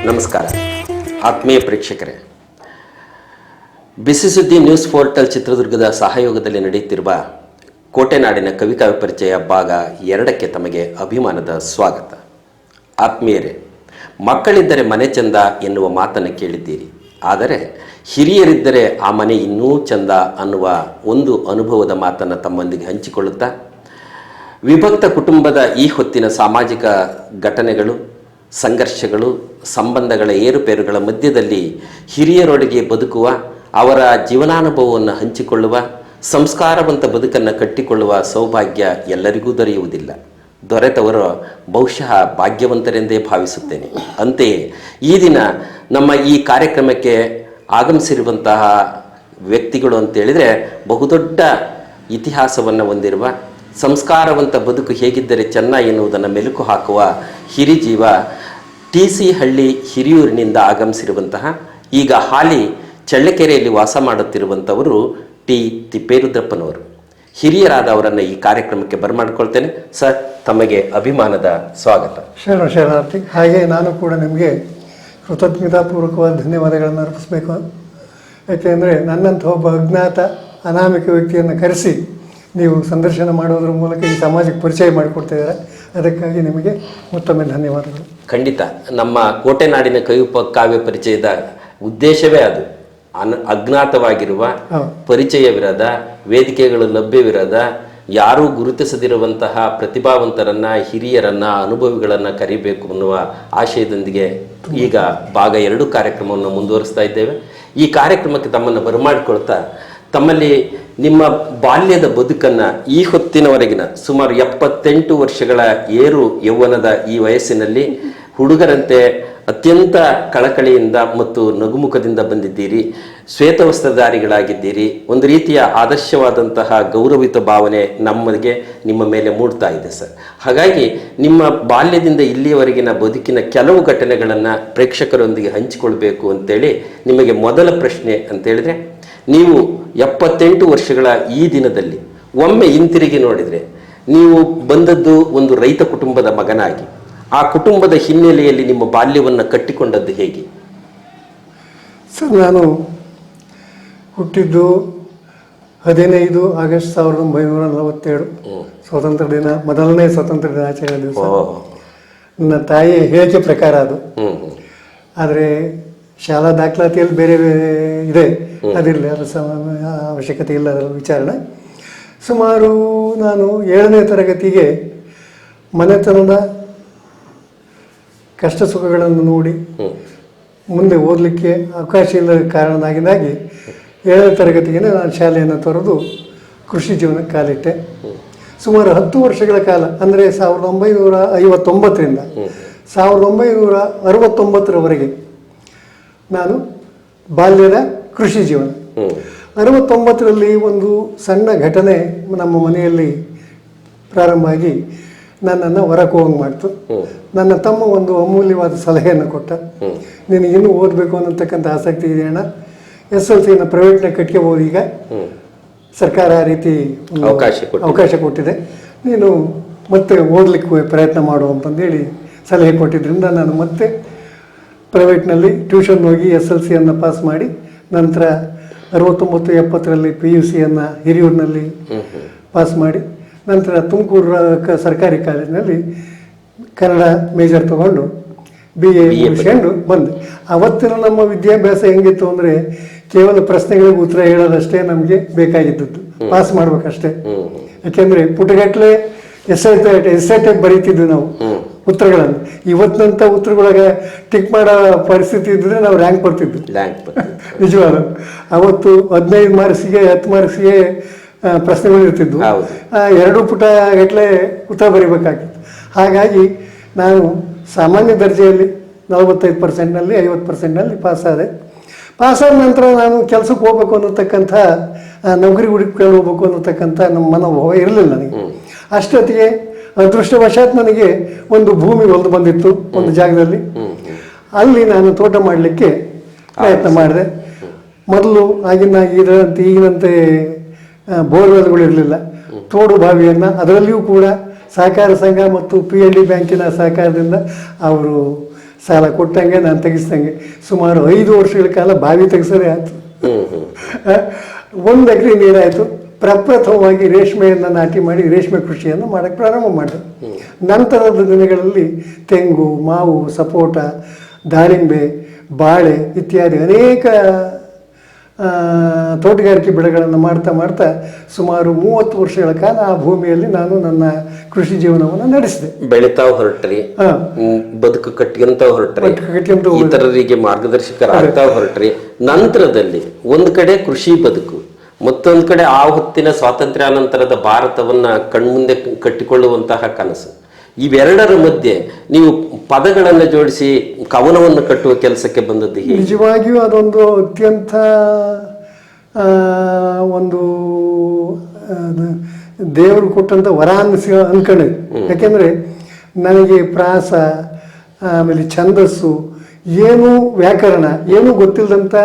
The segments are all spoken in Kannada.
ನಮಸ್ಕಾರ ಆತ್ಮೀಯ ಪ್ರೇಕ್ಷಕರೇ, ಬಿಸಿ ಸುದ್ದಿ ನ್ಯೂಸ್ ಪೋರ್ಟಲ್ ಚಿತ್ರದುರ್ಗದ ಸಹಯೋಗದಲ್ಲಿ ನಡೆಯುತ್ತಿರುವ ಕೋಟೆನಾಡಿನ ಕವಿಕಾವ್ಯ ಪರಿಚಯ ಭಾಗ 2ಕ್ಕೆ ತಮಗೆ ಅಭಿಮಾನದ ಸ್ವಾಗತ. ಆತ್ಮೀಯರೇ, ಮಕ್ಕಳಿದ್ದರೆ ಮನೆ ಚಂದ ಎನ್ನುವ ಮಾತನ್ನು ಕೇಳಿದ್ದೀರಿ. ಆದರೆ ಹಿರಿಯರಿದ್ದರೆ ಆ ಮನೆ ಇನ್ನೂ ಚಂದ ಅನ್ನುವ ಒಂದು ಅನುಭವದ ಮಾತನ್ನು ತಮ್ಮೊಂದಿಗೆ ಹಂಚಿಕೊಳ್ಳುತ್ತಾ, ವಿಭಕ್ತ ಕುಟುಂಬದ ಈ ಹೊತ್ತಿನ ಸಾಮಾಜಿಕ ಘಟನೆಗಳು, ಸಂಘರ್ಷಗಳು, ಸಂಬಂಧಗಳ ಏರುಪೇರುಗಳ ಮಧ್ಯದಲ್ಲಿ ಹಿರಿಯರೊಳಗೆ ಬದುಕುವ, ಅವರ ಜೀವನಾನುಭವವನ್ನು ಹಂಚಿಕೊಳ್ಳುವ, ಸಂಸ್ಕಾರವಂತ ಬದುಕನ್ನು ಕಟ್ಟಿಕೊಳ್ಳುವ ಸೌಭಾಗ್ಯ ಎಲ್ಲರಿಗೂ ದೊರೆಯುವುದಿಲ್ಲ. ದೊರೆತವರು ಬಹುಶಃ ಭಾಗ್ಯವಂತರೆಂದೇ ಭಾವಿಸುತ್ತೇನೆ. ಅಂತೆಯೇ ಈ ದಿನ ನಮ್ಮ ಈ ಕಾರ್ಯಕ್ರಮಕ್ಕೆ ಆಗಮಿಸಿರುವಂತಹ ವ್ಯಕ್ತಿಗಳು ಅಂತೇಳಿದರೆ ಬಹುದೊಡ್ಡ ಇತಿಹಾಸವನ್ನು ಹೊಂದಿರುವ, ಸಂಸ್ಕಾರವಂತ ಬದುಕು ಹೇಗಿದ್ದರೆ ಚೆನ್ನ ಎನ್ನುವುದನ್ನು ಮೆಲುಕು ಹಾಕುವ ಹಿರಿಜೀವ TC ಹಳ್ಳಿ ಹಿರಿಯೂರಿನಿಂದ ಆಗಮಿಸಿರುವಂತಹ, ಈಗ ಹಾಲಿ ಚಳ್ಳಕೆರೆಯಲ್ಲಿ ವಾಸ ಮಾಡುತ್ತಿರುವಂಥವರು ಟಿ ತಿಪ್ಪೇರುದ್ರಪ್ಪನವರು. ಹಿರಿಯರಾದವರನ್ನು ಈ ಕಾರ್ಯಕ್ರಮಕ್ಕೆ ಬರಮಾಡ್ಕೊಳ್ತೇನೆ. ಸರ್, ತಮಗೆ ಅಭಿಮಾನದ ಸ್ವಾಗತ. ಶರಣಾರ್ಥಿ. ಹಾಗೆ ನಾನು ಕೂಡ ನಿಮಗೆ ಕೃತಜ್ಞತಾಪೂರ್ವಕವಾದ ಧನ್ಯವಾದಗಳನ್ನು ಅರ್ಪಿಸಬೇಕು. ಯಾಕೆಂದರೆ ನನ್ನಂಥ ಒಬ್ಬ ಅಜ್ಞಾತ ಅನಾಮಿಕ ವ್ಯಕ್ತಿಯನ್ನು ಕರೆಸಿ ನೀವು ಸಂದರ್ಶನ ಮಾಡೋದ್ರ ಮೂಲಕ ಈ ಸಮಾಜಕ್ಕೆ ಪರಿಚಯ ಮಾಡಿಕೊಡ್ತಿದ್ದಾರೆ. ಅದಕ್ಕಾಗಿ ನಿಮಗೆ ಮತ್ತೊಮ್ಮೆ ಧನ್ಯವಾದಗಳು. ಖಂಡಿತ. ನಮ್ಮ ಕೋಟೆನಾಡಿನ ಕಾವ್ಯ ಪರಿಚಯದ ಉದ್ದೇಶವೇ ಅದು. ಅಜ್ಞಾತವಾಗಿರುವ, ಪರಿಚಯವಿರದ, ವೇದಿಕೆಗಳು ಲಭ್ಯವಿರದ, ಯಾರೂ ಗುರುತಿಸದಿರುವಂತಹ ಪ್ರತಿಭಾವಂತರನ್ನ, ಹಿರಿಯರನ್ನ, ಅನುಭವಿಗಳನ್ನು ಕರಿಬೇಕು ಅನ್ನುವ ಆಶಯದೊಂದಿಗೆ ಈಗ ಭಾಗ 2 ಕಾರ್ಯಕ್ರಮವನ್ನು ಮುಂದುವರಿಸ್ತಾ ಇದ್ದೇವೆ. ಈ ಕಾರ್ಯಕ್ರಮಕ್ಕೆ ತಮ್ಮನ್ನು ಬರಮಾಡಿಕೊಳ್ತಾ, ತಮ್ಮಲ್ಲಿ ನಿಮ್ಮ ಬಾಲ್ಯದ ಬದುಕನ್ನು ಈ ಹೊತ್ತಿನವರೆಗಿನ ಸುಮಾರು 78 ವರ್ಷಗಳ ಏರು ಯೌವನದ ಈ ವಯಸ್ಸಿನಲ್ಲಿ ಹುಡುಗರಂತೆ ಅತ್ಯಂತ ಕಳಕಳಿಯಿಂದ ಮತ್ತು ನಗುಮುಖದಿಂದ ಬಂದಿದ್ದೀರಿ. ಶ್ವೇತವಸ್ತ್ರಧಾರಿಗಳಾಗಿದ್ದೀರಿ. ಒಂದು ರೀತಿಯ ಆದರ್ಶವಾದಂತಹ ಗೌರವಿತ ಭಾವನೆ ನಮಗೆ ನಿಮ್ಮ ಮೇಲೆ ಮೂಡ್ತಾ ಇದೆ ಸರ್. ಹಾಗಾಗಿ ನಿಮ್ಮ ಬಾಲ್ಯದಿಂದ ಇಲ್ಲಿಯವರೆಗಿನ ಬದುಕಿನ ಕೆಲವು ಘಟನೆಗಳನ್ನು ಪ್ರೇಕ್ಷಕರೊಂದಿಗೆ ಹಂಚಿಕೊಳ್ಬೇಕು ಅಂತೇಳಿ ನಿಮಗೆ ಮೊದಲ ಪ್ರಶ್ನೆ ಅಂತೇಳಿದರೆ, ನೀವು 78 ವರ್ಷಗಳ ಈ ದಿನದಲ್ಲಿ ಒಮ್ಮೆ ಹಿಂತಿರುಗಿ ನೋಡಿದರೆ, ನೀವು ಬಂದದ್ದು ಒಂದು ರೈತ ಕುಟುಂಬದ ಮಗನಾಗಿ, ಆ ಕುಟುಂಬದ ಹಿನ್ನೆಲೆಯಲ್ಲಿ ನಿಮ್ಮ ಬಾಲ್ಯವನ್ನು ಕಟ್ಟಿಕೊಂಡದ್ದು ಹೇಗೆ? ಸರ್, ನಾನು ಹುಟ್ಟಿದ್ದು 15 ಆಗಸ್ಟ್ 1947, ಸ್ವಾತಂತ್ರ್ಯ ದಿನ, ಮೊದಲನೇ ಸ್ವಾತಂತ್ರ್ಯ ದಿನಾಚರಣೆ ದಿವಸ. ನನ್ನ ತಾಯಿ ಹೇಳಿಕೆ ಪ್ರಕಾರ ಅದು. ಆದರೆ ಶಾಲಾ ದಾಖಲಾತಿಯಲ್ಲಿ ಬೇರೆ ಇದೆ, ಅದಿರಲಿ, ಅದರ ಅವಶ್ಯಕತೆ ಇಲ್ಲ ಅದರ ವಿಚಾರಣೆ. ಸುಮಾರು ನಾನು 7ನೇ ತರಗತಿಗೆ ಮನೆತನದ ಕಷ್ಟ ಸುಖಗಳನ್ನು ನೋಡಿ ಮುಂದೆ ಓದಲಿಕ್ಕೆ ಅವಕಾಶ ಇಲ್ಲದ ಕಾರಣದಾಗಿ 7ನೇ ತರಗತಿಗೆ ನಾನು ಶಾಲೆಯನ್ನು ತೊರೆದು ಕೃಷಿ ಜೀವನಕ್ಕೆ ಕಾಲಿಟ್ಟೆ. ಸುಮಾರು 10 ವರ್ಷಗಳ ಕಾಲ, ಅಂದರೆ 1959ರಿಂದ 1969ರವರೆಗೆ ನಾನು ಬಾಲ್ಯದ ಕೃಷಿ ಜೀವನ. 69ರಲ್ಲಿ ಒಂದು ಸಣ್ಣ ಘಟನೆ ನಮ್ಮ ಮನೆಯಲ್ಲಿ ಪ್ರಾರಂಭ ಆಗಿ ನನ್ನನ್ನು ಹೊರಗೆ ಹೋಗಂಗೆ ಮಾಡ್ತು. ನನ್ನ ತಮ್ಮ ಒಂದು ಅಮೂಲ್ಯವಾದ ಸಲಹೆಯನ್ನು ಕೊಟ್ಟ. ನಿನಗೆ ಇನ್ನೂ ಓದಬೇಕು ಅನ್ನತಕ್ಕಂಥ ಆಸಕ್ತಿ ಇದೆ ಅಣ್ಣ, SLCಯನ್ನು ಪ್ರೈವೇಟ್ನಾಗ ಕಟ್ಕೋಬೋದು, ಈಗ ಸರ್ಕಾರ ಆ ರೀತಿ ಅವಕಾಶ ಕೊಟ್ಟಿದೆ, ನೀನು ಮತ್ತೆ ಓದಲಿಕ್ಕೆ ಪ್ರಯತ್ನ ಮಾಡು ಅಂತಂದೇಳಿ ಸಲಹೆ ಕೊಟ್ಟಿದ್ದರಿಂದ ನಾನು ಮತ್ತೆ ಪ್ರೈವೇಟ್ನಲ್ಲಿ ಟ್ಯೂಷನ್ ಹೋಗಿ SLCಯನ್ನು ಪಾಸ್ ಮಾಡಿ, ನಂತರ 69-70ರಲ್ಲಿ PUCಯನ್ನು ಹಿರಿಯೂರಿನಲ್ಲಿ ಪಾಸ್ ಮಾಡಿ, ನಂತರ ತುಮಕೂರು ಸರ್ಕಾರಿ ಕಾಲೇಜಿನಲ್ಲಿ ಕನ್ನಡ ಮೇಜರ್ ತಗೊಂಡು BA ಮುಗಿಸ್ಕೊಂಡು ಬಂದೆ. ಅವತ್ತಿನ ನಮ್ಮ ವಿದ್ಯಾಭ್ಯಾಸ ಹೆಂಗಿತ್ತು ಅಂದರೆ, ಕೇವಲ ಪ್ರಶ್ನೆಗಳಿಗೆ ಉತ್ತರ ಹೇಳೋದಷ್ಟೇ ನಮಗೆ ಬೇಕಾಗಿದ್ದದ್ದು, ಪಾಸ್ ಮಾಡ್ಬೇಕಷ್ಟೇ. ಯಾಕೆಂದರೆ ಪುಟಗಟ್ಟಲೆ ಎಸ್ಸೆ ಟೈಪ್ ಬರೀತಿದ್ವಿ ನಾವು ಉತ್ತರಗಳನ್ನು. ಇವತ್ತಿನಂಥ ಉತ್ತರಗಳಾಗ ಟಿಕ್ ಮಾಡೋ ಪರಿಸ್ಥಿತಿ ಇದ್ದರೆ ನಾವು ರ್ಯಾಂಕ್ ಬರ್ತಿದ್ವಿ. ನಿಜವಾದ ಅವತ್ತು 15 ಮಾರ್ಕ್ಸಿಗೆ 10 ಮಾರ್ಕ್ಸಿಗೆ ಪ್ರಶ್ನೆಗಳು ಇರ್ತಿದ್ವು. 2 ಪುಟ ಗಟ್ಟಲೆ ಉತ್ತರ ಬರೀಬೇಕಾಗಿತ್ತು. ಹಾಗಾಗಿ ನಾನು ಸಾಮಾನ್ಯ ದರ್ಜೆಯಲ್ಲಿ 45%ನಲ್ಲಿ 50%ನಲ್ಲಿ ಪಾಸಾದೆ. ಪಾಸಾದ ನಂತರ ನಾನು ಕೆಲಸಕ್ಕೆ ಹೋಗ್ಬೇಕು ಅನ್ನತಕ್ಕಂಥ, ನೌಕರಿ ಹುಡುಕಿಕೊಂಡು ಹೋಗ್ಬೇಕು ಅನ್ನತಕ್ಕಂಥ ನಮ್ಮ ಮನೋಭಾವ ಇರಲಿಲ್ಲ ನನಗೆ. ಅಷ್ಟೊತ್ತಿಗೆ ಅದೃಷ್ಟವಶಾತ್ ನನಗೆ ಒಂದು ಭೂಮಿ ಒಲ್ದು ಬಂದಿತ್ತು ಒಂದು ಜಾಗದಲ್ಲಿ. ಅಲ್ಲಿ ನಾನು ತೋಟ ಮಾಡಲಿಕ್ಕೆ ಪ್ರಯತ್ನ ಮಾಡಿದೆ. ಮೊದಲು ಈಗಿನಂತೆ ಬೋರ್ವೆಲ್ಗಳಿರಲಿಲ್ಲ. ತೋಡು ಬಾವಿಯನ್ನು, ಅದರಲ್ಲಿಯೂ ಕೂಡ ಸಹಕಾರ ಸಂಘ ಮತ್ತು PND ಬ್ಯಾಂಕಿನ ಸಹಕಾರದಿಂದ ಅವರು ಸಾಲ ಕೊಟ್ಟಂಗೆ ನಾನು ತೆಗಿಸ್ದಂಗೆ ಸುಮಾರು 5 ವರ್ಷಗಳ ಕಾಲ ಬಾವಿ ತೆಗೆಸೋದೇ ಆಯಿತು. 1 ಎಕರೆ ನೀರಾಯಿತು. ಪ್ರಪ್ರಥಮವಾಗಿ ರೇಷ್ಮೆಯನ್ನು ನಾಟಿ ಮಾಡಿ ರೇಷ್ಮೆ ಕೃಷಿಯನ್ನು ಮಾಡೋಕ್ಕೆ ಪ್ರಾರಂಭ ಮಾಡಿದೆ. ನಂತರದ ದಿನಗಳಲ್ಲಿ ತೆಂಗು, ಮಾವು, ಸಪೋಟ, ದಾಳಿಂಬೆ, ಬಾಳೆ ಇತ್ಯಾದಿ ಅನೇಕ ತೋಟಗಾರಿಕೆ ಬೆಳೆಗಳನ್ನು ಮಾಡ್ತಾ ಮಾಡ್ತಾ ಸುಮಾರು 30 ವರ್ಷಗಳ ಕಾಲ ಆ ಭೂಮಿಯಲ್ಲಿ ನಾನು ನನ್ನ ಕೃಷಿ ಜೀವನವನ್ನು ನಡೆಸಿದೆ. ಬೆಳಿತಾ ಹೊರಟ್ರಿ, ಬದುಕು ಕಟ್ಕೊಂತ ಹೊರಟ್ರಿ, ಇತರರಿಗೆ ಮಾರ್ಗದರ್ಶಕರಾಗ್ತಾ ಹೊರಟ್ರಿ. ನಂತರದಲ್ಲಿ ಒಂದು ಕಡೆ ಕೃಷಿ ಬದುಕು, ಮತ್ತೊಂದು ಕಡೆ ಆ ಹೊತ್ತಿನ ಸ್ವಾತಂತ್ರ್ಯಾನಂತರದ ಭಾರತವನ್ನ ಕಣ್ಮುಂದೆ ಕಟ್ಟಿಕೊಳ್ಳುವಂತಹ ಕನಸು. ಇವೆರಡರ ಮಧ್ಯೆ ನೀವು ಪದಗಳನ್ನು ಜೋಡಿಸಿ ಕವನವನ್ನು ಕಟ್ಟುವ ಕೆಲಸಕ್ಕೆ ಬಂದದ್ದು ಹೇಗೆ? ನಿಜವಾಗಿಯೂ ಅದೊಂದು ಅತ್ಯಂತ ಒಂದು ದೇವರು ಕೊಟ್ಟಂಥ ವರ ಅನ್ಕೊಂಡೆ. ಯಾಕೆಂದರೆ ನನಗೆ ಪ್ರಾಸ, ಆಮೇಲೆ ಛಂದಸ್ಸು, ಏನೂ ವ್ಯಾಕರಣ ಏನೂ ಗೊತ್ತಿಲ್ಲದಂಥ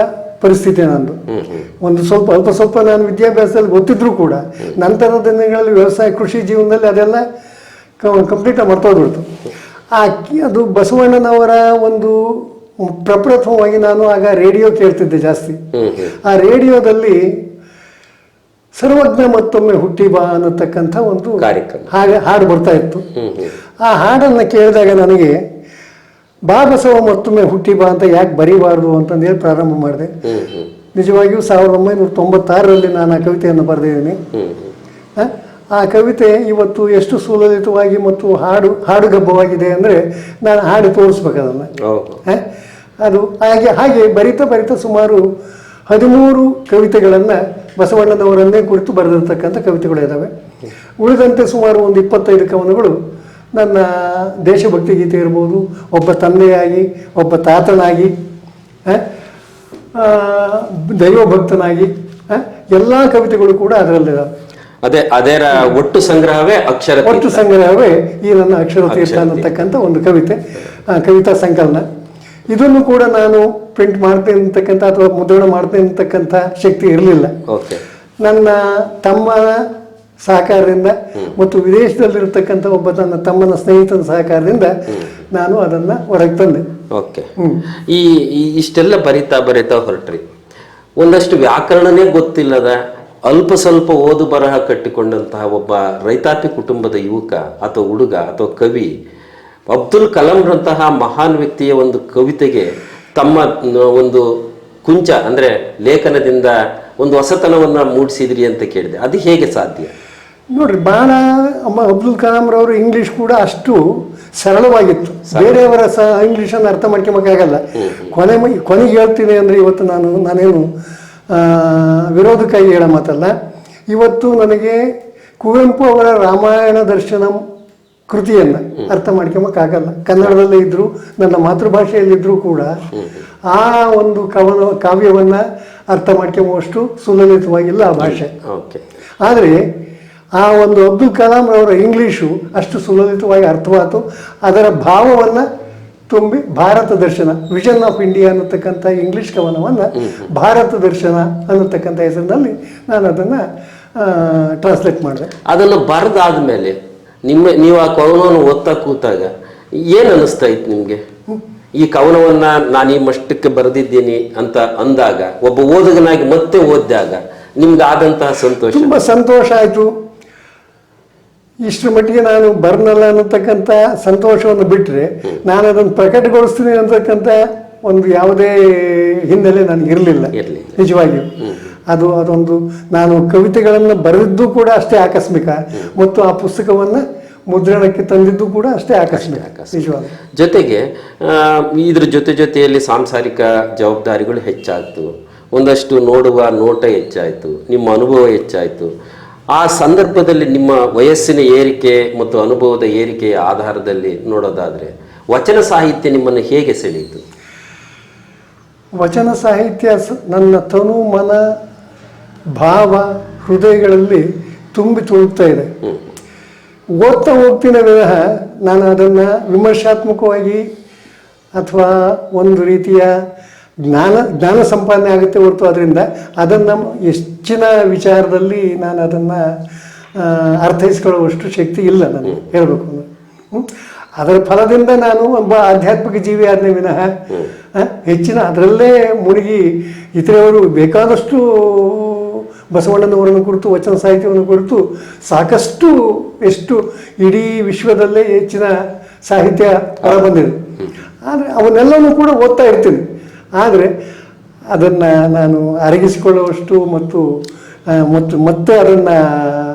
ಪರಿಸ್ಥಿತಿ ನಂದು. ಒಂದು ಅಲ್ಪ ಸ್ವಲ್ಪ ನಾನು ವಿದ್ಯಾಭ್ಯಾಸದಲ್ಲಿ ಗೊತ್ತಿದ್ರೂ ಕೂಡ ನಂತರದ ದಿನಗಳಲ್ಲಿ ವ್ಯವಸಾಯ ಕೃಷಿ ಜೀವನದಲ್ಲಿ ಅದೆಲ್ಲ ಕಂಪ್ಲೀಟಾಗಿ ಮರ್ತೋಗ್ಬಿಡ್ತು. ಅದು ಬಸವಣ್ಣನವರ ಒಂದು ಪ್ರಪ್ರಥಮವಾಗಿ ನಾನು ಆಗ ರೇಡಿಯೋ ಕೇಳ್ತಿದ್ದೆ ಜಾಸ್ತಿ. ಆ ರೇಡಿಯೋದಲ್ಲಿ ಸರ್ವಜ್ಞ ಮತ್ತೊಮ್ಮೆ ಹುಟ್ಟಿ ಬಾ ಅನ್ನತಕ್ಕಂಥ ಒಂದು ಹಾಡು ಬರ್ತಾ ಇತ್ತು. ಆ ಹಾಡನ್ನು ಕೇಳಿದಾಗ ನನಗೆ ಬಾ ಬಸವ ಮತ್ತೊಮ್ಮೆ ಹುಟ್ಟಿ ಬಾ ಅಂತ ಯಾಕೆ ಬರೀಬಾರ್ದು ಅಂತಂದೇಳಿ ಪ್ರಾರಂಭ ಮಾಡಿದೆ. ನಿಜವಾಗಿಯೂ 1996ರಲ್ಲಿ ನಾನು ಆ ಕವಿತೆಯನ್ನು ಬರೆದಿದ್ದೀನಿ. ಆ ಕವಿತೆ ಇವತ್ತು ಎಷ್ಟು ಸುಲಲಿತವಾಗಿ ಮತ್ತು ಹಾಡುಗಬ್ಬವಾಗಿದೆ ಅಂದರೆ ನಾನು ಹಾಡು ತೋರಿಸ್ಬೇಕು ಅದನ್ನು. ಅದು ಹಾಗೆ ಬರಿತಾ ಸುಮಾರು 13 ಕವಿತೆಗಳನ್ನು ಬಸವಣ್ಣನವರನ್ನೇ ಕುರಿತು ಬರೆದಿರ್ತಕ್ಕಂಥ ಕವಿತೆಗಳು ಇದ್ದಾವೆ. ಉಳಿದಂತೆ ಸುಮಾರು ಒಂದು 25 ಕವನಗಳು ನನ್ನ ದೇಶಭಕ್ತಿ ಗೀತೆ ಇರ್ಬೋದು, ಒಬ್ಬ ತಂದೆಯಾಗಿ, ಒಬ್ಬ ತಾತನಾಗಿ, ದೈವಭಕ್ತನಾಗಿ ಎಲ್ಲ ಕವಿತೆಗಳು ಕೂಡ ಅದರಲ್ಲಿದ್ದಾವೆ. ಅದರ ಒಟ್ಟು ಸಂಗ್ರಹವೇ ಈ ನನ್ನ ಅಕ್ಷರ ತೀರ್ಥ ಅನ್ನತಕ್ಕಂಥ ಒಂದು ಕವಿತಾ ಸಂಕಲನ. ಇದನ್ನು ಕೂಡ ನಾನು ಪ್ರಿಂಟ್ ಮಾಡ್ತೇನೆ ಅಂತಕ್ಕಂಥ ಅಥವಾ ಮುದ್ರಣ ಮಾಡ್ತೇನೆ ಅಂತಕ್ಕಂಥ ಶಕ್ತಿ ಇರಲಿಲ್ಲ. ನನ್ನ ತಮ್ಮನ ಸಹಕಾರದಿಂದ ಮತ್ತು ವಿದೇಶದಲ್ಲಿರ್ತಕ್ಕಂಥ ಒಬ್ಬ ನನ್ನ ತಮ್ಮನ ಸ್ನೇಹಿತನ ಸಹಕಾರದಿಂದ ನಾನು ಅದನ್ನು ಹೊರಗೆ ತಂದೆ. ಇಷ್ಟೆಲ್ಲ ಬರಿತಾ ಹೊರಟ್ರಿ. ಒಂದಷ್ಟು ವ್ಯಾಕರಣನೇ ಗೊತ್ತಿಲ್ಲದ ಅಲ್ಪ ಸ್ವಲ್ಪ ಓದು ಬರಹ ಕಟ್ಟಿಕೊಂಡಂತಹ ಒಬ್ಬ ರೈತಾಪಿ ಕುಟುಂಬದ ಯುವಕ ಅಥವಾ ಹುಡುಗ ಅಥವಾ ಕವಿ ಅಬ್ದುಲ್ ಕಲಾಂರಂತಹ ಮಹಾನ್ ವ್ಯಕ್ತಿಯ ಒಂದು ಕವಿತೆಗೆ ತಮ್ಮ ಒಂದು ಕುಂಚ ಅಂದರೆ ಲೇಖನದಿಂದ ಒಂದು ಹೊಸತನವನ್ನು ಮೂಡಿಸಿದ್ರಿ ಅಂತ ಕೇಳಿದೆ. ಅದು ಹೇಗೆ ಸಾಧ್ಯ? ನೋಡ್ರಿ, ಭಾಳ ಅಬ್ದುಲ್ ಕಲಾಂರವರು ಇಂಗ್ಲೀಷ್ ಕೂಡ ಅಷ್ಟು ಸರಳವಾಗಿತ್ತು. ಬೇರೆಯವರ ಇಂಗ್ಲೀಷನ್ನು ಅರ್ಥ ಮಾಡ್ಕೊಬೇಕಾಗಲ್ಲ. ಕೊನೆಗೆ ಹೇಳ್ತೀನಿ ಅಂದರೆ ಇವತ್ತು ನಾನೇನು ವಿರೋಧಕ್ಕಾಗಿ ಹೇಳೋ ಮಾತಲ್ಲ. ಇವತ್ತು ನನಗೆ ಕುವೆಂಪು ಅವರ ರಾಮಾಯಣ ದರ್ಶನ ಕೃತಿಯನ್ನು ಅರ್ಥ ಮಾಡ್ಕೊಳಕ್ಕಾಗಲ್ಲ. ಕನ್ನಡದಲ್ಲೇ ಇದ್ದರೂ ನನ್ನ ಮಾತೃಭಾಷೆಯಲ್ಲಿದ್ದರೂ ಕೂಡ ಆ ಒಂದು ಕಾವ್ಯವನ್ನು ಅರ್ಥ ಮಾಡ್ಕೊಂಬುವಷ್ಟು ಸುಲಲಿತವಾಗಿಲ್ಲ ಆ ಭಾಷೆ. ಆದರೆ ಆ ಒಂದು ಅಬ್ದುಲ್ ಕಲಾಂ ಅವರ ಇಂಗ್ಲೀಷು ಅಷ್ಟು ಸುಲಲಿತವಾಗಿ ಅರ್ಥವಾಯಿತು. ಅದರ ಭಾವವನ್ನು ತುಂಬಿ ಭಾರತ ದರ್ಶನ, ವಿಷನ್ ಆಫ್ ಇಂಡಿಯಾ ಅನ್ನತಕ್ಕಂಥ ಇಂಗ್ಲೀಷ್ ಕವನವನ್ನು ಭಾರತ ದರ್ಶನ ಅನ್ನತಕ್ಕಂಥ ಹೆಸರಿನಲ್ಲಿ ನಾನು ಅದನ್ನು ಟ್ರಾನ್ಸ್ಲೇಟ್ ಮಾಡಿದೆ. ಅದನ್ನು ಬರೆದಾದ್ಮೇಲೆ ನೀವು ಆ ಕವನವನ್ನು ಓದ್ತಾ ಕೂತಾಗ ಏನು ಅನ್ನಿಸ್ತಾ ಇತ್ತು ನಿಮಗೆ? ಈ ಕವನವನ್ನು ನಾನು ಈ ಮಟ್ಟಕ್ಕೆ ಬರೆದಿದ್ದೀನಿ ಅಂತ ಅಂದಾಗ, ಒಬ್ಬ ಓದುಗನಾಗಿ ಮತ್ತೆ ಓದಿದಾಗ ನಿಮ್ಗೆ ಆದಂತಹ ಸಂತೋಷ? ತುಂಬ ಸಂತೋಷ ಆಯಿತು. ಇಷ್ಟರ ಮಟ್ಟಿಗೆ ನಾನು ಬರ್ನಲ್ಲ ಅನ್ನತಕ್ಕಂಥ ಸಂತೋಷವನ್ನು ಬಿಟ್ಟರೆ ನಾನು ಅದನ್ನು ಪ್ರಕಟಗೊಳಿಸ್ತೀನಿ ಅಂತಕ್ಕಂಥ ಒಂದು ಯಾವುದೇ ಹಿನ್ನೆಲೆ ನನಗಿರಲಿಲ್ಲ ನಿಜವಾಗಿಯೂ. ಅದೊಂದು ನಾನು ಕವಿತೆಗಳನ್ನು ಬರೆದಿದ್ದು ಕೂಡ ಅಷ್ಟೇ ಆಕಸ್ಮಿಕ, ಮತ್ತು ಆ ಪುಸ್ತಕವನ್ನು ಮುದ್ರಣಕ್ಕೆ ತಂದಿದ್ದು ಕೂಡ ಅಷ್ಟೇ ಆಕಸ್ಮಿಕ ನಿಜವಾಗಿ. ಜೊತೆಗೆ ಇದ್ರ ಜೊತೆಯಲ್ಲಿ ಸಾಂಸಾರಿಕ ಜವಾಬ್ದಾರಿಗಳು ಹೆಚ್ಚಾಯಿತು, ಒಂದಷ್ಟು ನೋಡುವ ನೋಟ ಹೆಚ್ಚಾಯಿತು, ನಿಮ್ಮ ಅನುಭವ ಹೆಚ್ಚಾಯಿತು. ಆ ಸಂದರ್ಭದಲ್ಲಿ ನಿಮ್ಮ ವಯಸ್ಸಿನ ಏರಿಕೆ ಮತ್ತು ಅನುಭವದ ಏರಿಕೆಯ ಆಧಾರದಲ್ಲಿ ನೋಡೋದಾದರೆ ವಚನ ಸಾಹಿತ್ಯ ನಿಮ್ಮನ್ನು ಹೇಗೆ ಸೆಳೆಯಿತು? ವಚನ ಸಾಹಿತ್ಯ ನನ್ನ ತನು, ಮನ, ಭಾವ, ಹೃದಯಗಳಲ್ಲಿ ತುಂಬಿ ತುಳುಕ್ತಾ ಇದೆ. ಓದ್ತಾ ಹೋಗ್ತೀನಿ ವಿನಃ ನಾನು ಅದನ್ನು ವಿಮರ್ಶಾತ್ಮಕವಾಗಿ ಅಥವಾ ಒಂದು ರೀತಿಯ ಜ್ಞಾನ ಸಂಪಾದನೆ ಆಗುತ್ತೆ ಹೊರತು ಅದರಿಂದ ಅದನ್ನು ಹೆಚ್ಚಿನ ವಿಚಾರದಲ್ಲಿ ನಾನು ಅದನ್ನು ಅರ್ಥೈಸ್ಕೊಳ್ಳುವಷ್ಟು ಶಕ್ತಿ ಇಲ್ಲ ನನಗೆ ಹೇಳಬೇಕು ಅಂದರೆ. ಅದರ ಫಲದಿಂದ ನಾನು ಒಬ್ಬ ಆಧ್ಯಾತ್ಮಿಕ ಜೀವಿ ಆದ್ನೇ ವಿನಃ ಹೆಚ್ಚಿನ ಅದರಲ್ಲೇ ಮುಳುಗಿ ಇತರವರು ಬೇಕಾದಷ್ಟು ಬಸವಣ್ಣನವರನ್ನು ಕುರಿತು ವಚನ ಸಾಹಿತ್ಯವನ್ನು ಕುರಿತು ಸಾಕಷ್ಟು ಎಷ್ಟು ಇಡೀ ವಿಶ್ವದಲ್ಲೇ ಹೆಚ್ಚಿನ ಸಾಹಿತ್ಯ ಹೊರಬಂದಿದೆ. ಆದರೆ ಅವನ್ನೆಲ್ಲವೂ ಕೂಡ ಓದ್ತಾ ಇರ್ತೀನಿ. ಆದರೆ ಅದನ್ನು ನಾನು ಅರಗಿಸಿಕೊಳ್ಳುವಷ್ಟು ಮತ್ತು ಮತ್ತೆ ಅದನ್ನು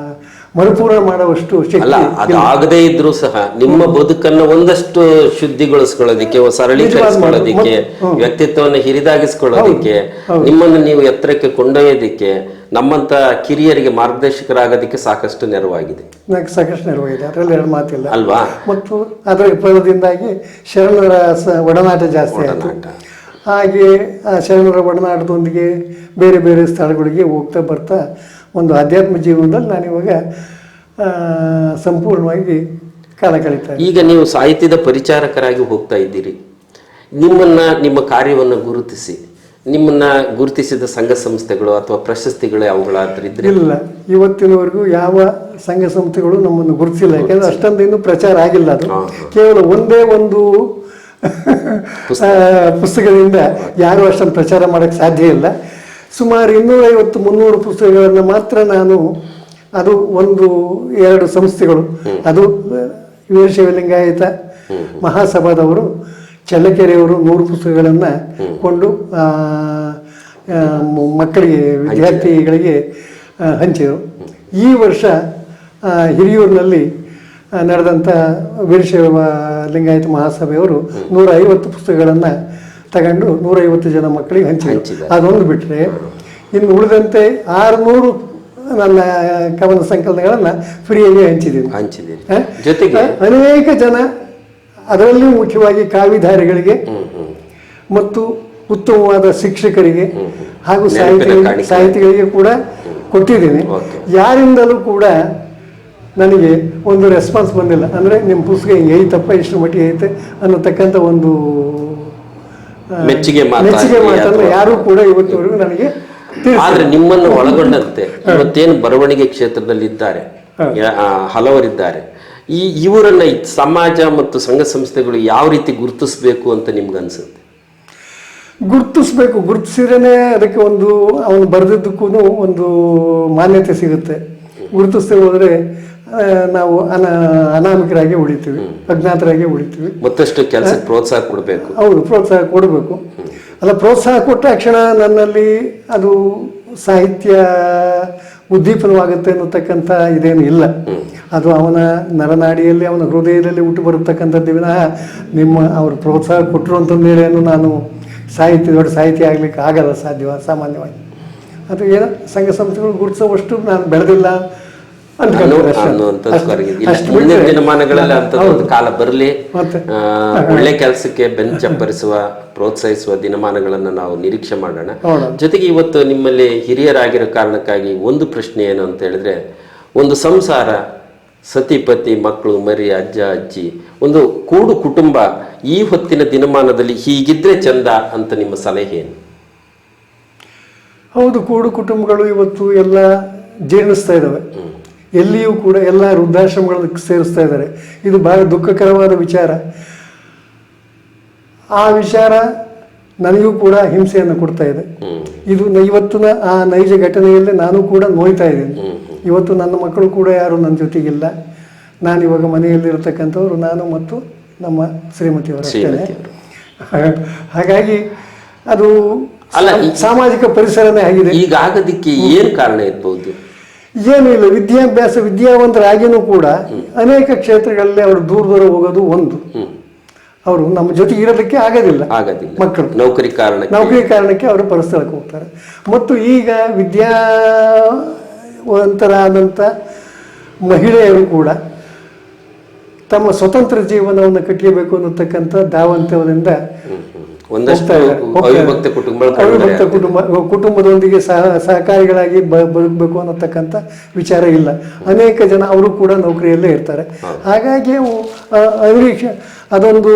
ಮರುಪೂರ್ಣ ಮಾಡುವಷ್ಟು ಅಲ್ಲ, ಶಕ್ತಿ ಅದಾಗದೇ ಇದ್ರೂ ಸಹ ನಿಮ್ಮ ಬದುಕನ್ನು ಒಂದಷ್ಟು ಶುದ್ಧಿಗೊಳಿಸ್ಕೊಳ್ಳೋದಿಕ್ಕೆ, ಸರಳೀಕರಿಸಿಕೊಳ್ಳೋದಿಕ್ಕೆ, ವ್ಯಕ್ತಿತ್ವವನ್ನು ಹಿರಿದಾಗಿಸ್ಕೊಳ್ಳೋದಿಕ್ಕೆ, ನಿಮ್ಮನ್ನು ನೀವು ಎತ್ತರಕ್ಕೆ ಕೊಂಡೊಯ್ಯೋದಿಕ್ಕೆ, ನಮ್ಮಂತ ಕಿರಿಯರಿಗೆ ಮಾರ್ಗದರ್ಶಕರಾಗೋದಕ್ಕೆ ಸಾಕಷ್ಟು ನೆರವಾಗಿದೆ. ಸಾಕಷ್ಟು ನೆರವಾಗಿದೆ, ಅದರಲ್ಲಿ ಎರಡು ಮಾತಿಲ್ಲ ಅಲ್ವಾ? ಮತ್ತು ಅದರ ಫಲದಿಂದಾಗಿ ಶರಣರ ಒಡನಾಟ ಜಾಸ್ತಿ ಆಯಿತು. ಹಾಗೆ ಆ ಶರಣರ ಒಡನಾಟದೊಂದಿಗೆ ಬೇರೆ ಬೇರೆ ಸ್ಥಳಗಳಿಗೆ ಹೋಗ್ತಾ ಬರ್ತಾ ಒಂದು ಆಧ್ಯಾತ್ಮ ಜೀವನದಲ್ಲಿ ನಾನಿವಾಗ ಸಂಪೂರ್ಣವಾಗಿ ಕಾಲ ಕಳೀತಾ ಇದ್ದೀನಿ. ಈಗ ನೀವು ಸಾಹಿತ್ಯದ ಪರಿಚಾರಕರಾಗಿ ಹೋಗ್ತಾ ಇದ್ದೀರಿ. ನಿಮ್ಮ ಕಾರ್ಯವನ್ನು ಗುರುತಿಸಿ ನಿಮ್ಮನ್ನ ಗುರುತಿಸಿದ ಸಂಘ ಸಂಸ್ಥೆಗಳು ಅಥವಾ ಪ್ರಶಸ್ತಿಗಳು ಯಾವುಗಳಾದ್ರೂ ಇದ್ರೆ? ಇಲ್ಲ, ಇವತ್ತಿನವರೆಗೂ ಯಾವ ಸಂಘ ಸಂಸ್ಥೆಗಳು ನಮ್ಮನ್ನು ಗುರುತಿಸಿಲ್ಲ. ಯಾಕೆಂದ್ರೆ ಅಷ್ಟೊಂದು ಇನ್ನೂ ಪ್ರಚಾರ ಆಗಿಲ್ಲ. ಅದು ಕೇವಲ ಒಂದೇ ಒಂದು ಪುಸ್ತಕದಿಂದ ಯಾರು ಅಷ್ಟೊಂದು ಪ್ರಚಾರ ಮಾಡೋಕ್ಕೆ ಸಾಧ್ಯ ಇಲ್ಲ. ಸುಮಾರು 250-300 ಪುಸ್ತಕಗಳನ್ನು ಮಾತ್ರ ನಾನು, ಅದು 1-2 ಸಂಸ್ಥೆಗಳು, ಅದು ವೀರಶೈವ ಲಿಂಗಾಯತ ಮಹಾಸಭಾದವರು ಚಳ್ಳಕೆರೆಯವರು 100 ಪುಸ್ತಕಗಳನ್ನು ಕೊಂಡು ಮಕ್ಕಳಿಗೆ, ವಿದ್ಯಾರ್ಥಿಗಳಿಗೆ ಹಂಚಿದರು. ಈ ವರ್ಷ ಹಿರಿಯೂರಿನಲ್ಲಿ ನಡೆದಂಥ ವೀರಶೈವ ಲಿಂಗಾಯತ ಮಹಾಸಭೆಯವರು 150 ಪುಸ್ತಕಗಳನ್ನು ತಗೊಂಡು 150 ಜನ ಮಕ್ಕಳಿಗೆ ಹಂಚಿದರು. ಅದೊಂದು ಬಿಟ್ಟರೆ ಇನ್ನು ಉಳಿದಂತೆ 600 ನನ್ನ ಕವನ ಸಂಕಲನಗಳನ್ನು ಫ್ರೀಯಾಗಿ ಹಂಚಿದ್ದೀನಿ. ಜೊತೆಗೆ ಅನೇಕ ಜನ, ಅದರಲ್ಲಿಯೂ ಮುಖ್ಯವಾಗಿ ಕಾವಿಧಾರಿಗಳಿಗೆ ಮತ್ತು ಉತ್ತಮವಾದ ಶಿಕ್ಷಕರಿಗೆ ಹಾಗೂ ಸಾಹಿತಿಗಳಿಗೆ ಕೂಡ ಕೊಟ್ಟಿದ್ದೀನಿ. ಯಾರಿಂದಲೂ ಕೂಡ ನನಗೆ ಒಂದು ರೆಸ್ಪಾನ್ಸ್ ಬಂದಿಲ್ಲ. ಅಂದರೆ ನಿಮ್ಮ ಪುಸ್ತಕ ಹಿಂಗೆ ಐತಪ್ಪ, ಇಷ್ಟು ಮಟ್ಟಿಗೆ ಐತೆ ಅನ್ನತಕ್ಕಂಥ ಒಂದು ಮೆಚ್ಚುಗೆ ಮಾತನ್ನು ಯಾರು ಕೂಡ ಇವತ್ತುವರೆಗೂ ನನಗೆ. ಆದ್ರೆ ನಿಮ್ಮನ್ನು ಒಳಗೊಂಡಂತೆ ಇವತ್ತೇನು ಬರವಣಿಗೆ ಕ್ಷೇತ್ರದಲ್ಲಿ ಇದ್ದಾರೆ ಹಲವರಿದ್ದಾರೆ, ಇವರನ್ನ ಸಮಾಜ ಮತ್ತು ಸಂಘ ಸಂಸ್ಥೆಗಳು ಯಾವ ರೀತಿ ಗುರುತಿಸಬೇಕು ಅಂತ ನಿಮ್ಗೆ ಅನ್ಸುತ್ತೆ? ಗುರುತಿಸಿದ್ರೆ ಅದಕ್ಕೆ ಅವನು ಬರೆದಿದ್ದಕ್ಕೂ ಒಂದು ಮಾನ್ಯತೆ ಸಿಗುತ್ತೆ. ಗುರುತಿಸ್ದೆ ಹೋದ್ರೆ ನಾವು ಅನಾಮಿಕರಾಗಿ ಉಳಿತೀವಿ, ಅಜ್ಞಾತರಾಗಿ ಉಳಿತೀವಿ. ಮತ್ತಷ್ಟು ಕೆಲಸಕ್ಕೆ ಪ್ರೋತ್ಸಾಹ ಕೊಡಬೇಕು. ಹೌದು, ಪ್ರೋತ್ಸಾಹ ಕೊಡಬೇಕು. ಅಲ್ಲ, ಪ್ರೋತ್ಸಾಹ ಕೊಟ್ಟ ತಕ್ಷಣ ನನ್ನಲ್ಲಿ ಅದು ಸಾಹಿತ್ಯ ಉದ್ದೀಪನವಾಗುತ್ತೆ ಅನ್ನತಕ್ಕಂಥ ಇದೇನು ಇಲ್ಲ. ಅದು ಅವನ ನರನಾಡಿಯಲ್ಲಿ, ಅವನ ಹೃದಯದಲ್ಲಿ ಹುಟ್ಟು ಬರತಕ್ಕಂಥದ್ದು ವಿನಃ ಅವರು ಪ್ರೋತ್ಸಾಹ ಕೊಟ್ಟರು ಅಂತಂದೇಳೇನು ನಾನು ದೊಡ್ಡ ಸಾಹಿತ್ಯ ಆಗ್ಲಿಕ್ಕೆ ಆಗಲ್ಲ ಸಾಮಾನ್ಯವಾಗಿ. ಅದು ಏನೋ ಸಂಘ ಸಂಸ್ಥೆಗಳು ಗುರುತಿಸೋವಷ್ಟು ನಾನು ಬೆಳೆದಿಲ್ಲ ಮುಂದಿನ ದಿನಮಾನಗಳಲ್ಲಿ ಅಂತದೊಂದು ಕಾಲ ಬರಲಿ, ಒಳ್ಳೆ ಕೆಲಸಕ್ಕೆ ಬೆನ್ನು ಚಪ್ಪರಿಸುವ, ಪ್ರೋತ್ಸಾಹಿಸುವ ದಿನಮಾನಗಳನ್ನು ನಾವು ನಿರೀಕ್ಷೆ ಮಾಡೋಣ. ಜೊತೆಗೆ ಇವತ್ತು ನಿಮ್ಮಲ್ಲಿ ಹಿರಿಯರಾಗಿರೋ ಕಾರಣಕ್ಕಾಗಿ ಒಂದು ಪ್ರಶ್ನೆ ಏನು ಅಂತ ಹೇಳಿದ್ರೆ, ಒಂದು ಸಂಸಾರ, ಸತಿಪತಿ, ಮಕ್ಕಳು, ಮರಿ, ಅಜ್ಜ ಅಜ್ಜಿ, ಒಂದು ಕೂಡು ಕುಟುಂಬ ಈ ಹೊತ್ತಿನ ದಿನಮಾನದಲ್ಲಿ ಹೀಗಿದ್ರೆ ಚಂದ ಅಂತ ನಿಮ್ಮ ಸಲಹೆ ಏನು? ಹೌದು, ಕೂಡು ಕುಟುಂಬಗಳು ಇವತ್ತು ಎಲ್ಲ ಜೀರ್ಣಿಸ್ತಾ ಇದ್ದಾವೆ. ಎಲ್ಲಿಯೂ ಕೂಡ ಎಲ್ಲ ವೃದ್ಧಾಶ್ರಮಗಳನ್ನು ಸೇರಿಸ್ತಾ ಇದ್ದಾರೆ. ಇದು ಬಹಳ ದುಃಖಕರವಾದ ವಿಚಾರ. ಆ ವಿಚಾರ ನನಗೂ ಕೂಡ ಹಿಂಸೆಯನ್ನು ಕೊಡ್ತಾ ಇದೆ. ಇದು ಇವತ್ತಿನ ಆ ನೈಜ ಘಟನೆಯಲ್ಲೇ ನಾನು ಕೂಡ ನೋಯ್ತಾ ಇದ್ದೀನಿ. ಇವತ್ತು ನನ್ನ ಮಕ್ಕಳು ಕೂಡ ಯಾರು ನನ್ನ ಜೊತೆಗಿಲ್ಲ. ನಾನಿವಾಗ ಮನೆಯಲ್ಲಿರತಕ್ಕಂಥವ್ರು ನಾನು ಮತ್ತು ನಮ್ಮ ಶ್ರೀಮತಿಯವರು ಅಷ್ಟೇ. ಹಾಗಾಗಿ ಅದು ಸಾಮಾಜಿಕ ಪರಿಸರನೇ ಆಗಿದೆ. ಈಗ ಆಗೋದಕ್ಕೆ ಏನು ಕಾರಣ ಇರ್ಬೋದು? ಏನೂ ಇಲ್ಲ, ವಿದ್ಯಾವಂತರಾಗಿಯೂ ಕೂಡ ಅನೇಕ ಕ್ಷೇತ್ರಗಳಲ್ಲಿ ಅವರು ದೂರ ಹೋಗೋದು ಒಂದು. ಅವರು ನಮ್ಮ ಜೊತೆಗೆ ಇರೋದಕ್ಕೆ ಆಗೋದಿಲ್ಲ. ಮಕ್ಕಳು ನೌಕರಿ ಕಾರಣಕ್ಕೆ ಅವರು ಪರಸ್ಥಳಕ್ಕೆ ಹೋಗ್ತಾರೆ. ಮತ್ತು ಈಗ ವಿದ್ಯಾವಂತರಾದಂಥ ಮಹಿಳೆಯರು ಕೂಡ ತಮ್ಮ ಸ್ವತಂತ್ರ ಜೀವನವನ್ನು ಕಟ್ಟಿಯಬೇಕು ಅನ್ನತಕ್ಕಂಥ ಧಾವಂತದಿಂದ ಕುಟುಂಬದೊಂದಿಗೆ ಸಹಕಾರಿಗಳಾಗಿ ಬದುಕಬೇಕು ಅನ್ನತಕ್ಕಂಥ ವಿಚಾರ ಇಲ್ಲ. ಅನೇಕ ಜನ ಅವರು ಕೂಡ ನೌಕರಿಯಲ್ಲೇ ಇರ್ತಾರೆ. ಹಾಗಾಗಿ ಅದೊಂದು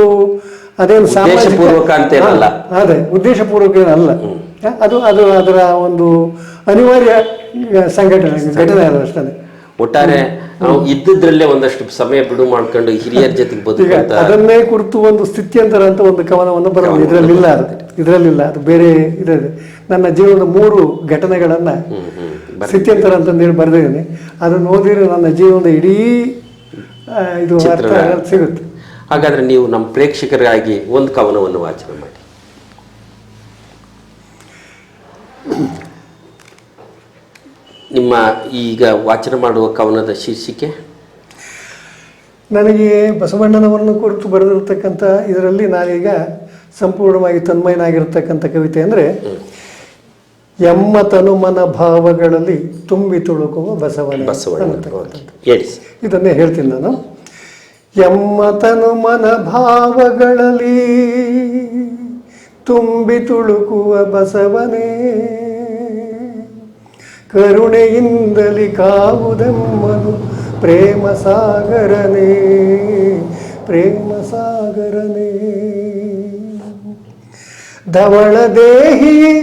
ಅದೇನು ಅದೇ ಉದ್ದೇಶಪೂರ್ವಕ ಏನಲ್ಲ. ಅದು ಅದರ ಒಂದು ಅನಿವಾರ್ಯ ಘಟನೆ ಅಲ್ಲ ಅಷ್ಟೇ. ಒಟ್ಟಾರೆ ನಾವು ಇದ್ದಿದ್ರಲ್ಲೇ ಒಂದಷ್ಟು ಸಮಯ ಬಿಡು ಮಾಡ್ಕೊಂಡು ಹಿರಿಯರ ಜೊತೆಗೆ ಬದುಕಂತ ಅದನ್ನೇ ಕುರಿತು ಒಂದು ಸ್ಥಿತ್ಯಂತರ ಅಂತ ಒಂದು ಕವನವನ್ನು ಬರೋದು ಇದರಲ್ಲಿಲ್ಲ ಅದು ಬೇರೆ ಇದೆ. ನನ್ನ ಜೀವನದ 3 ಘಟನೆಗಳನ್ನ ಸ್ಥಿತ್ಯಂತರ ಅಂತ ಬರೆದಿದ್ದೀನಿ. ಅದನ್ನು ಓದಿದ್ರೆ ನನ್ನ ಜೀವನದ ಇಡೀ ಇದು ಅರ್ಥ ಸಿಗುತ್ತೆ. ಹಾಗಾದ್ರೆ ನೀವು ನಮ್ಮ ಪ್ರೇಕ್ಷಕರಾಗಿ ಒಂದು ಕವನವನ್ನು ವಾಚನ ಮಾಡಿ. ನಿಮ್ಮ ಈಗ ವಾಚನ ಮಾಡುವ ಕವನದ ಶೀರ್ಷಿಕೆ? ನನಗೆ ಬಸವಣ್ಣನವರನ್ನು ಕುರಿತು ಬರೆದಿರ್ತಕ್ಕಂಥ ಇದರಲ್ಲಿ ನಾನೀಗ ಸಂಪೂರ್ಣವಾಗಿ ತನ್ಮಯನಾಗಿರ್ತಕ್ಕಂಥ ಕವಿತೆ ಅಂದರೆ ಎಮ್ಮ ತನು ಮನ ಭಾವಗಳಲ್ಲಿ ತುಂಬಿ ತುಳುಕುವ ಬಸವಣ್ಣ. ಇದನ್ನೇ ಹೇಳ್ತೀನಿ ನಾನು. ಎಮ್ಮ ತನು ಮನ ಭಾವಗಳಲ್ಲಿ ತುಂಬಿ ತುಳುಕುವ ಬಸವನೇ, ಕರುಣೆಯಿಂದಲಿ ಕಾವುದೆಮ್ಮನು ಪ್ರೇಮ ಸಾಗರನೇ, ಪ್ರೇಮ ಸಾಗರನೇ. ಧವಳ ದೇಹಿಯೇ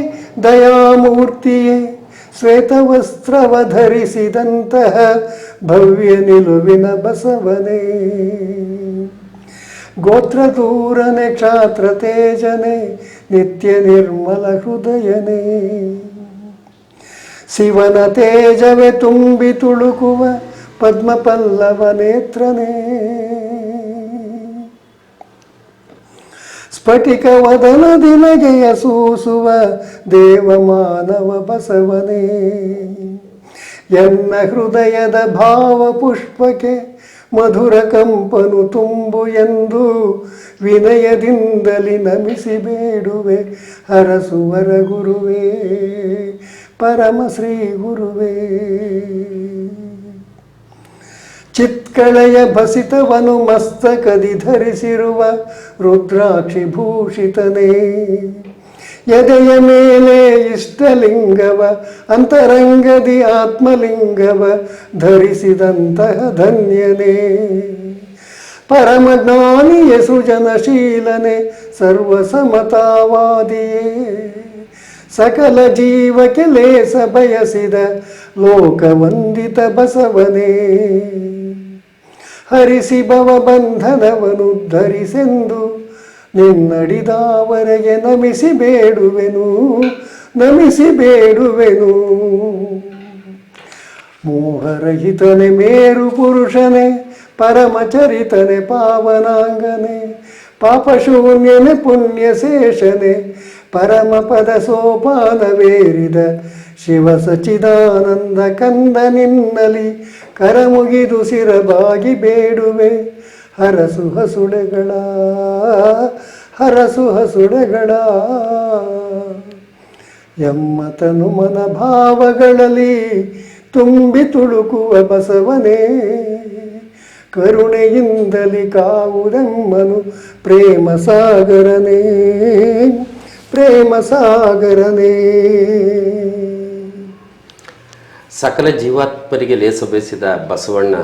ದಯಾಮೂರ್ತಿಯೇ, ಶ್ವೇತವಸ್ತ್ರವ ಧರಿಸಿದಂತಹ ಭವ್ಯ ನಿಲುವಿನ ಬಸವನೇ, ಗೋತ್ರ ದೂರನೆ ಕ್ಷಾತ್ರ ತೇಜನೆ, ನಿತ್ಯ ನಿರ್ಮಲ ಹೃದಯನೇ, ಶಿವನ ತೇಜವೇ ತುಂಬಿ ತುಳುಕುವ ಪದ್ಮ ಪಲ್ಲವ ನೇತ್ರನೇ, ಸ್ಫಟಿಕ ವದನದಿ ನಗೆಯ ಸೂಸುವ ದೇವ ಮಾನವ ಬಸವನೇ, ಎನ್ನ ಹೃದಯದ ಭಾವ ಪುಷ್ಪಕ್ಕೆ ಮಧುರ ಕಂಪನು ತುಂಬು ಎಂದು ವಿನಯದಿಂದಲಿ ನಮಿಸಿ ಬೇಡುವೆ ಹರಸುವರ ಗುರುವೇ, ಪರಮ ಶ್ರೀ ಗುರುವೇ. ಚಿತ್ಕಳೆಯ ಭಸಿತವನು ಮಸ್ತಕದಿ ಧರಿಸಿರುವ ರುದ್ರಾಕ್ಷಿ ಭೂಷಿತನೇ, ಎದೆಯ ಮೇಲೆ ಇಷ್ಟಲಿಂಗವ ಅಂತರಂಗದಿ ಆತ್ಮಲಿಂಗವ ಧರಿಸಿದಂತಹ ಧನ್ಯನೇ, ಪರಮಜ್ಞಾನಿಯ ಸೃಜನಶೀಲನೆ ಸರ್ವಸಮತಾವಾದಿಯೇ, ಸಕಲ ಜೀವಕ್ಕೆ ಲೇಸ ಬಯಸಿದ ಲೋಕವಂದಿತ ಬಸವನೇ, ಹರಿಸಿ ಭವ ಬಂಧನವನು ಧರಿಸೆಂದು ನಿನ್ನಡಿದಾವರೆಗೆ ನಮಿಸಿ ಬೇಡುವೆನು, ನಮಿಸಿ ಬೇಡುವೆನು. ಮೋಹರಹಿತನೆ ಮೇರು ಪುರುಷನೇ, ಪರಮಚರಿತನೆ ಪಾವನಾಂಗನೆ, ಪಾಪಶೂನ್ಯನೆ ಪುಣ್ಯಶೇಷನೆ, ಪರಮ ಪದ ಸೋಪಾನವೇರಿದ ಶಿವ ಸಚಿದಾನಂದ ಕಂದ ನಿನ್ನಲಿ ಕರಮುಗಿದು ಸಿರಬಾಗಿ ಬೇಡುವೆ ಹರಸು ಹಸುಳೆಗಳ, ಹರಸು ಹಸುಳೆಗಳ. ಎಮ್ಮ ತನು ಮನ ಭಾವಗಳಲ್ಲಿ ತುಂಬಿ ತುಳುಕುವ ಬಸವನೇ, ಕರುಣೆಯಿಂದಲಿ ಕಾವುದೆಮ್ಮನು ಪ್ರೇಮ ಸಾಗರನೇ, ಪ್ರೇಮ ಸಾಗರನೇ. ಸಕಲ ಜೀವಾತ್ಮರಿಗೆ ಲೇಸ ಬಯಸಿದ ಬಸವಣ್ಣ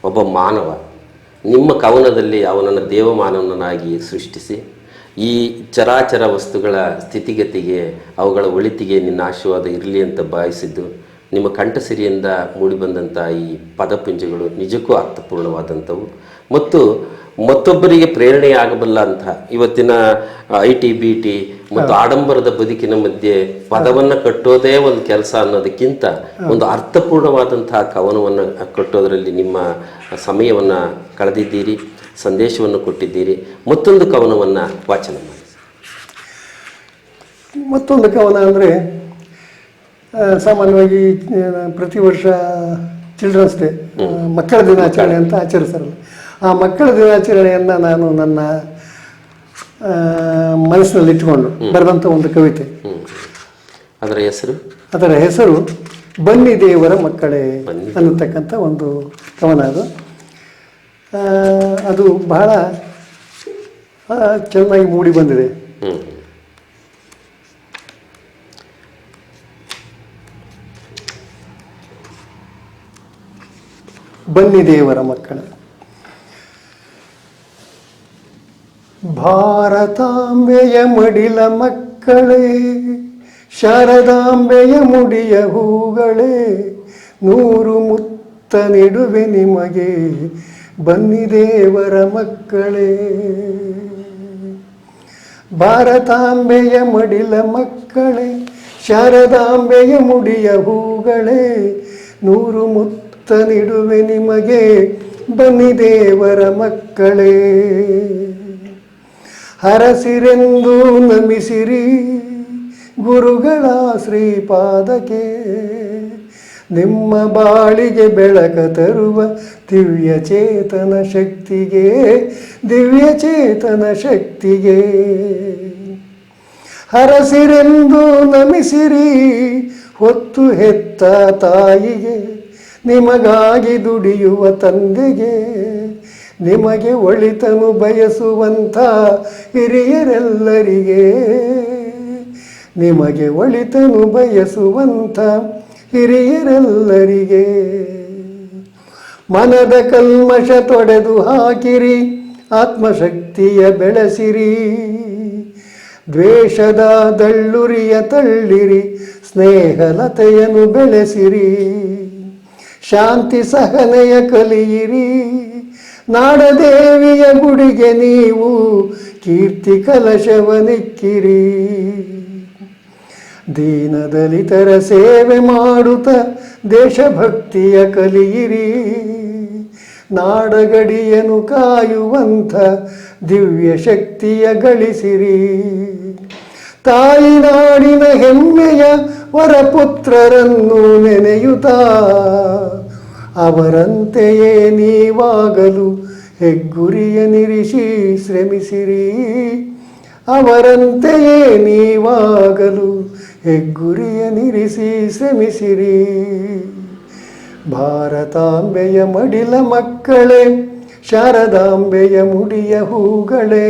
ಒಬ್ಬ ಮಾನವ. ನಿಮ್ಮ ಕವನದಲ್ಲಿ ಅವನನ್ನು ದೇವಮಾನವನಾಗಿ ಸೃಷ್ಟಿಸಿ ಈ ಚರಾಚರ ವಸ್ತುಗಳ ಸ್ಥಿತಿಗತಿಗೆ ಅವುಗಳ ಒಳಿತಿಗೆ ನಿನ್ನ ಆಶೀರ್ವಾದ ಇರಲಿ ಅಂತ ಭಾವಿಸಿದ್ದು ನಿಮ್ಮ ಕಂಠಸಿರಿಯಿಂದ ಮೂಡಿಬಂದಂಥ ಈ ಪದಪುಂಜಗಳು ನಿಜಕ್ಕೂ ಅರ್ಥಪೂರ್ಣವಾದಂಥವು ಮತ್ತು ಮತ್ತೊಬ್ಬರಿಗೆ ಪ್ರೇರಣೆಯಾಗಬಲ್ಲ ಅಂತ ಇವತ್ತಿನ ITBT ಮತ್ತು ಆಡಂಬರದ ಬದುಕಿನ ಮಧ್ಯೆ ಪದವನ್ನು ಕಟ್ಟೋದೇ ಒಂದು ಕೆಲಸ ಅನ್ನೋದಕ್ಕಿಂತ ಒಂದು ಅರ್ಥಪೂರ್ಣವಾದಂತಹ ಕವನವನ್ನು ಕಟ್ಟೋದರಲ್ಲಿ ನಿಮ್ಮ ಸಮಯವನ್ನು ಕಳೆದಿದ್ದೀರಿ, ಸಂದೇಶವನ್ನು ಕೊಟ್ಟಿದ್ದೀರಿ. ಮತ್ತೊಂದು ಕವನವನ್ನು ವಾಚನ ಮಾಡಿ. ಮತ್ತೊಂದು ಕವನ ಅಂದರೆ ಸಾಮಾನ್ಯವಾಗಿ ಪ್ರತಿ ವರ್ಷ ಚಿಲ್ಡ್ರನ್ಸ್ ಡೇ ಮಕ್ಕಳ ದಿನಾಚರಣೆ ಅಂತ ಆಚರಿಸ್ತಾರಲ್ಲ, ಆ ಮಕ್ಕಳ ದಿನಾಚರಣೆಯನ್ನು ನಾನು ನನ್ನ ಮನಸ್ಸಿನಲ್ಲಿ ಇಟ್ಕೊಂಡು ಬರೆದಂಥ ಒಂದು ಕವಿತೆ. ಅದರ ಹೆಸರು ಬನ್ನಿ ದೇವರ ಮಕ್ಕಳೇ ಅನ್ನತಕ್ಕಂಥ ಒಂದು ಕವನ. ಅದು ಬಹಳ ಚೆನ್ನಾಗಿ ಮೂಡಿ ಬಂದಿದೆ. ಬನ್ನಿ ದೇವರ ಮಕ್ಕಳೇ. ಭಾರತಾಂಬೆಯ ಮಡಿಲ ಮಕ್ಕಳೇ, ಶಾರದಾಂಬೆಯ ಮುಡಿಯ ಹೂಗಳೇ, 100 ನೀಡುವೆ ನಿಮಗೆ, ಬನ್ನಿ ದೇವರ ಮಕ್ಕಳೇ. ಭಾರತಾಂಬೆಯ ಮಡಿಲ ಮಕ್ಕಳೇ, ಶಾರದಾಂಬೆಯ ಮುಡಿಯ ಹೂಗಳೇ, 100 ಮುತ್ತ ನೀಡುವೆ ನಿಮಗೆ, ಬನ್ನಿ ದೇವರ ಮಕ್ಕಳೇ. ಹರಸಿರೆಂದು ನಮಿಸಿರಿ ಗುರುಗಳ ಶ್ರೀಪಾದಕ್ಕೆ, ನಿಮ್ಮ ಬಾಳಿಗೆ ಬೆಳಕ ತರುವ ದಿವ್ಯ ಚೇತನ ಶಕ್ತಿಗೆ, ದಿವ್ಯ ಚೇತನ ಶಕ್ತಿಗೆ. ಹರಸಿರೆಂದು ನಮಿಸಿರಿ ಹೊತ್ತು ಹೆತ್ತ ತಾಯಿಗೆ, ನಿಮಗಾಗಿ ದುಡಿಯುವ ತಂದೆಗೆ, ನಿಮಗೆ ಒಳಿತನು ಬಯಸುವಂಥ ಹಿರಿಯರೆಲ್ಲರಿಗೆ, ನಿಮಗೆ ಒಳಿತನು ಬಯಸುವಂಥ ಹಿರಿಯರೆಲ್ಲರಿಗೆ. ಮನದ ಕಲ್ಮಶ ತೊಡೆದು ಹಾಕಿರಿ, ಆತ್ಮಶಕ್ತಿಯ ಬೆಳೆಸಿರಿ, ದ್ವೇಷದ ದಳ್ಳುರಿಯ ತಳ್ಳಿರಿ, ಸ್ನೇಹಲತೆಯನ್ನು ಬೆಳೆಸಿರಿ, ಶಾಂತಿ ಸಹನೆಯ ಕಲಿಯಿರಿ, ನಾಡದೇವಿಯ ಗುಡಿಗೆ ನೀವು ಕೀರ್ತಿ ಕಲಶವನಿಕ್ಕಿರಿ. ದೀನದಲಿತರ ಸೇವೆ ಮಾಡುತ್ತ ದೇಶಭಕ್ತಿಯ ಕಲಿಯಿರಿ, ನಾಡಗಡಿಯನ್ನು ಕಾಯುವಂಥ ದಿವ್ಯ ಶಕ್ತಿಯ ಗಳಿಸಿರಿ. ತಾಯಿ ನಾಡಿನ ಹೆಮ್ಮೆಯ ವರಪುತ್ರರನ್ನು ನೆನೆಯುತ್ತಾ, ಅವರಂತೆಯೇ ನೀವಾಗಲು ಹೆಗ್ಗುರಿಯನಿರಿಸಿ ಶ್ರಮಿಸಿರಿ, ಅವರಂತೆಯೇ ನೀವಾಗಲು ಹೆಗ್ಗುರಿಯನಿರಿಸಿ ಶ್ರಮಿಸಿರಿ. ಭಾರತಾಂಬೆಯ ಮಡಿಲ ಮಕ್ಕಳೇ, ಶಾರದಾಂಬೆಯ ಮುಡಿಯ ಹೂಗಳೇ,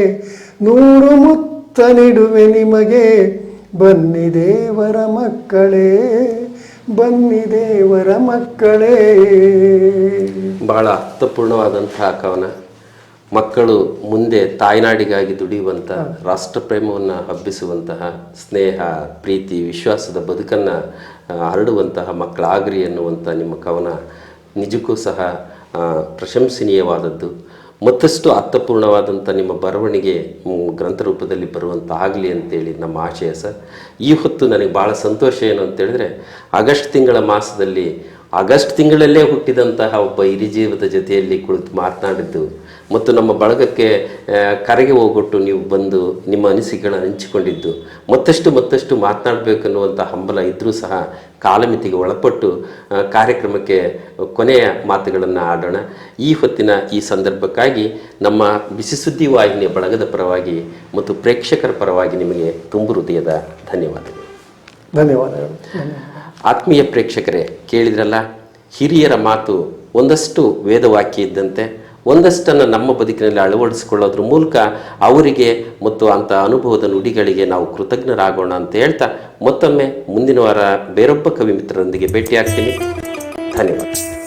100 ಮುತ್ತ ನೀಡುವೆ ನಿಮಗೆ, ಬನ್ನಿ ದೇವರ ಮಕ್ಕಳೇ, ಬನ್ನಿ ದೇವರ ಮಕ್ಕಳೇ. ಬಹಳ ಅರ್ಥಪೂರ್ಣವಾದಂತಹ ಕವನ. ಮಕ್ಕಳು ಮುಂದೆ ತಾಯ್ನಾಡಿಗಾಗಿ ದುಡಿಯುವಂಥ, ರಾಷ್ಟ್ರಪ್ರೇಮವನ್ನು ಹಬ್ಬಿಸುವಂತಹ, ಸ್ನೇಹ ಪ್ರೀತಿ ವಿಶ್ವಾಸದ ಬದುಕನ್ನು ಹರಡುವಂತಹ ಮಕ್ಕಳಾಗ್ರಿ ಎನ್ನುವಂಥ ನಿಮ್ಮ ಕವನ ನಿಜಕ್ಕೂ ಸಹ ಪ್ರಶಂಸನೀಯವಾದದ್ದು. ಮತ್ತಷ್ಟು ಅರ್ಥಪೂರ್ಣವಾದಂಥ ನಿಮ್ಮ ಬರವಣಿಗೆ ಗ್ರಂಥ ರೂಪದಲ್ಲಿ ಬರುವಂಥ ಆಗಲಿ ಅಂತೇಳಿ ನಮ್ಮ ಆಶಯ ಸರ್. ಈ ಹೊತ್ತು ನನಗೆ ಭಾಳ ಸಂತೋಷ ಏನು ಅಂತೇಳಿದ್ರೆ, ಆಗಸ್ಟ್ ತಿಂಗಳಲ್ಲೇ ಹುಟ್ಟಿದಂತಹ ಒಬ್ಬ ಹಿರಿಜೀವದ ಜೊತೆಯಲ್ಲಿ ಕುಳಿತು ಮಾತನಾಡಿದ್ದು ಮತ್ತು ನಮ್ಮ ಬಳಗಕ್ಕೆ ಕರೆಗೆ ಹೋಗೊಟ್ಟು ನೀವು ಬಂದು ನಿಮ್ಮ ಅನಿಸಿಕೆಗಳನ್ನು ಹಂಚಿಕೊಂಡಿದ್ದು, ಮತ್ತಷ್ಟು ಮಾತನಾಡಬೇಕನ್ನುವಂಥ ಹಂಬಲ ಇದ್ದರೂ ಸಹ ಕಾಲಮಿತಿಗೆ ಒಳಪಟ್ಟು ಕಾರ್ಯಕ್ರಮಕ್ಕೆ ಕೊನೆಯ ಮಾತುಗಳನ್ನು ಆಡೋಣ. ಈ ಹೊತ್ತಿನ ಈ ಸಂದರ್ಭಕ್ಕಾಗಿ ನಮ್ಮ ಬಿಸಿ ಸುದ್ದಿ ವಾಹಿನಿಯ ಬಳಗದ ಪರವಾಗಿ ಮತ್ತು ಪ್ರೇಕ್ಷಕರ ಪರವಾಗಿ ನಿಮಗೆ ತುಂಬು ಹೃದಯದ ಧನ್ಯವಾದಗಳು. ಧನ್ಯವಾದಗಳು. ಆತ್ಮೀಯ ಪ್ರೇಕ್ಷಕರೇ, ಕೇಳಿದ್ರಲ್ಲ, ಹಿರಿಯರ ಮಾತು ಒಂದಷ್ಟು ವೇದವಾಕ್ಯ ಇದ್ದಂತೆ, ಒಂದಷ್ಟನ್ನು ನಮ್ಮ ಬದುಕಿನಲ್ಲಿ ಅಳವಡಿಸಿಕೊಳ್ಳೋದ್ರ ಮೂಲಕ ಅವರಿಗೆ ಮತ್ತು ಅಂಥ ಅನುಭವದ ನುಡಿಗಳಿಗೆ ನಾವು ಕೃತಜ್ಞರಾಗೋಣ ಅಂತ ಹೇಳ್ತಾ, ಮತ್ತೊಮ್ಮೆ ಮುಂದಿನ ವಾರ ಬೇರೊಬ್ಬ ಕವಿ ಮಿತ್ರರೊಂದಿಗೆ ಭೇಟಿಯಾಗ್ತೀನಿ. ಧನ್ಯವಾದ.